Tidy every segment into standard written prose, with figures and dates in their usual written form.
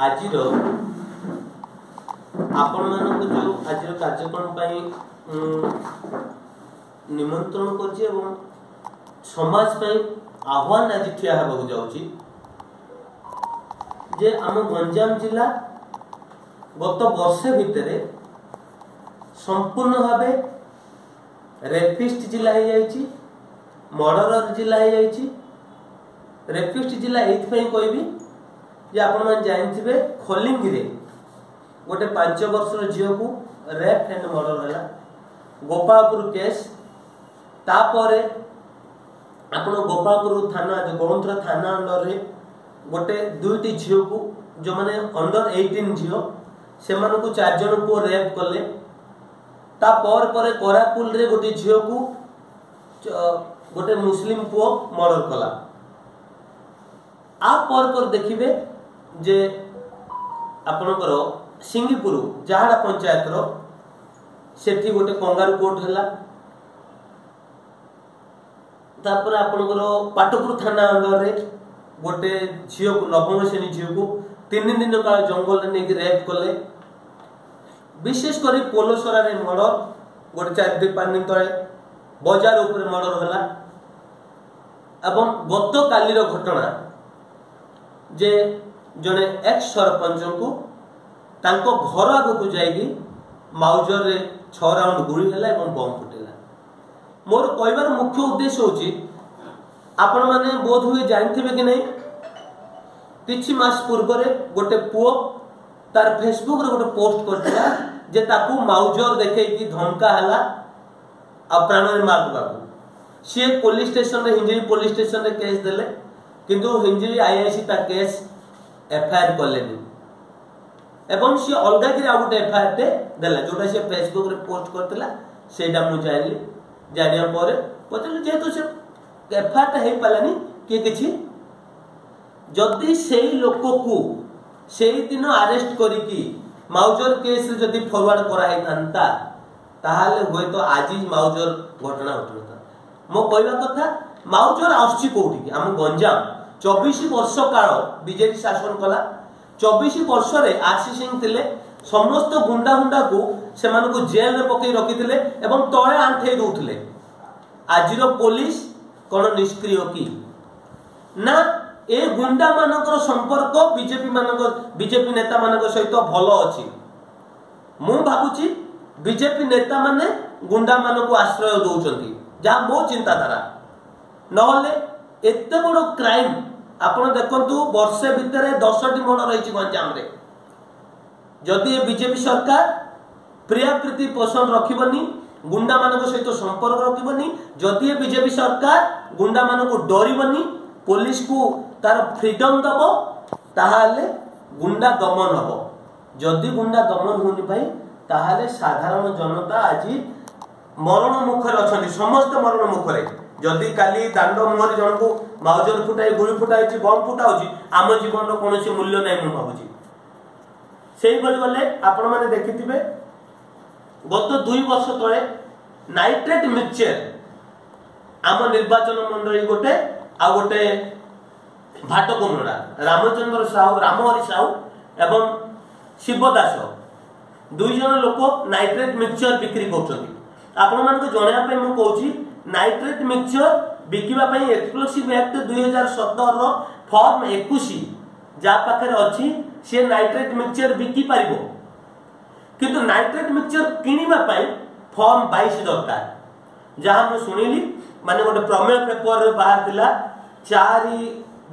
आज आपण मानक जो आज कार्यक्रम निमंत्रण कर समाज आह्वान आज ठिया होगा जाऊँगी जे आम गंजाम जिला गत वर्षे भितर संपूर्ण भाव रेपिस्ट जिला हो जाइए मर्डर जिला हो जाइए। रेपिस्ट जिला ये कहबी जे आपण मैंने जानते खोलिंगी गोटे 5 वर्षर झील को रेप एंड मर्डर है गोपालपुर केस तापर आपण गोपालपुर थाना जो गौंथरा थाना अंडर रे गोटे 2टी झील को जो माने अंडर 18 झील से 4 जन को रेप कले तापर पर कोरापुल रे गोटे झील को गोटे मुस्लिम पुओ मर्डर कला आ पर देखिबे जे आपनकर सिंगीपुर जहाड़ा पंचायत रो सेठी गोटे कंगारू कोर्ट हैला तापर आपनकर पाटपुर थाना अंदर रे गोटे झियो को नवम श्रेणी झियो को 3 दिन काल जंगल रे नेकी रेप कले विशेष करी पोलोसरा रे मर्डर गोटे 4-5 दिन तळे बाजार ऊपर मर्डर हैला एवं गत काली रो घटना जे जने एक्स सरपंच को तांको घर आगु को जाइगी माउजर रे 6 राउंड गुली हैला एवं बम फुटेला। मोर कहबार मुख्य उद्देश्य होची आपण माने बोध हुए जानथिबे कि नहीं किछि मास पूर्व रे गोटे पुओ तार फेसबुक रे गोटे पोस्ट करथिला जे ताकू माउजर देखै कि धमका हैला आ प्राण रे मार दबाकू से पुलिस स्टेशन रे हिंजरी पुलिस स्टेशन रे केस देले किंतु हिंजरी आईआईसी ता केस एफआईआर करलेनी एवं से अलगा कि आ गोटे एफआईआर ते देला जोटा से फेसबुक रे पोस्ट करथिला सेटा मु जानली जानिया पर पतले जेतु से एफआईआर ता हे पालानी कि किछि जदी सेही लोक को सेही दिन अरेस्ट करी कि माउजर केस रे जदी फॉरवर्ड करा हे थांता ताहाले होय तो आज माउजर घटना घटता। मो कहबा कथा माउजर आउछि कोठी हम गंजाम 24 वर्ष काल बीजेपी शासन कला 24 वर्ष रे आरसी सिंह थिले समस्त गुंडा हुंडा को से मानको जेल रे पकई रखिथिले एवं तळे आंठे दउथिले। आजिरो पुलिस कोन निष्क्रिय की ना ए गुंडा मानकर संपर्क बीजेपी नेता मानक सहित भलो अछि। मु भाबुची बीजेपी नेता माने गुंडा मानक आश्रय दउचंती जा मो चिंताधारा नहले एते बड़ क्राइम आपण देखंतु वर्षे भितर 10टी मर्डर रहिछि गंजाम रे। जदि बीजेपी सरकार प्रिया प्रीति पोषण रखिबनी गुंडा मानक सहित संपर्क रखिबनी जदि बीजेपी सरकार गुंडा मानक डरिबनी पुलिस को तार फ्रीडम दबो ताहाले गुंडा दमन हबो। जदि गुंडा दमन होनी भाई ताहाले साधारण जनता आज मरण मुखरे अछंती समस्त मरण मुखरे जदि काली दांड मुहर जन को माउजर फुटाई गुली फुटाई बम फुटाउची आम जीवन रो कोनोसी मूल्य नै मु भाबुची। सेही बली गले आपण माने देखिथिबे गत 2 वर्ष तळे नाइट्रेट मिक्सचर आम निर्वाचन मंडली गोटे आ गोटे भाटकुमरा रामचंद्र साहू रामहरि साहू एवं शिवदास 2 जन लोक नाइट्रेट मिक्सचर बिक्री करछथि। आपण मान को जणया पे मु कहूची नाइट्रेट मिक्सचर बिकिबा पई एक्सप्लोसिव एक्ट 2017 रो फॉर्म 21 जा पाखरे अछि से नाइट्रेट मिक्सचर बिकी पारिबो किंतु नाइट्रेट मिक्सचर किनिबा पई फॉर्म 22 दरकार जहां मु सुनिली माने गोटे प्रमेय पेपर रे बाहर दिला 4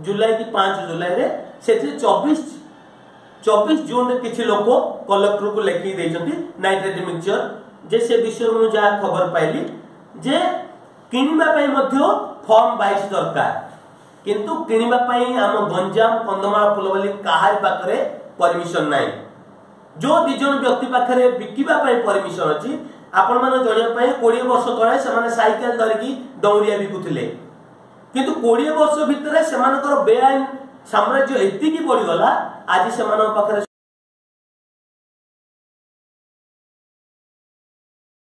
जुलाई की 5 जुलाई रे सेथि 24 जून रे किछि लोक कलेक्टर को लेखि दैछथि नाइट्रेट मिक्सचर जे से विषय मु जा खबर पाइली जे किनिबा पई मध्य फॉर्म 22 दरकार किंतु किनिबा पई हम गंजाम कंदमाल फुलवली काहार पाखरे परमिशन नाही। जो 2 जन व्यक्ति पाखरे बिकिबा पई परमिशन अछि आपण माने जणिया पई 20 वर्ष तळे से माने साइकिल धरकी डौरिया बिकुथिले किंतु 20 वर्ष भितरे सेमानकर बेआईन साम्राज्य एतिकी बढ़ी गला आज सेमान पाखरे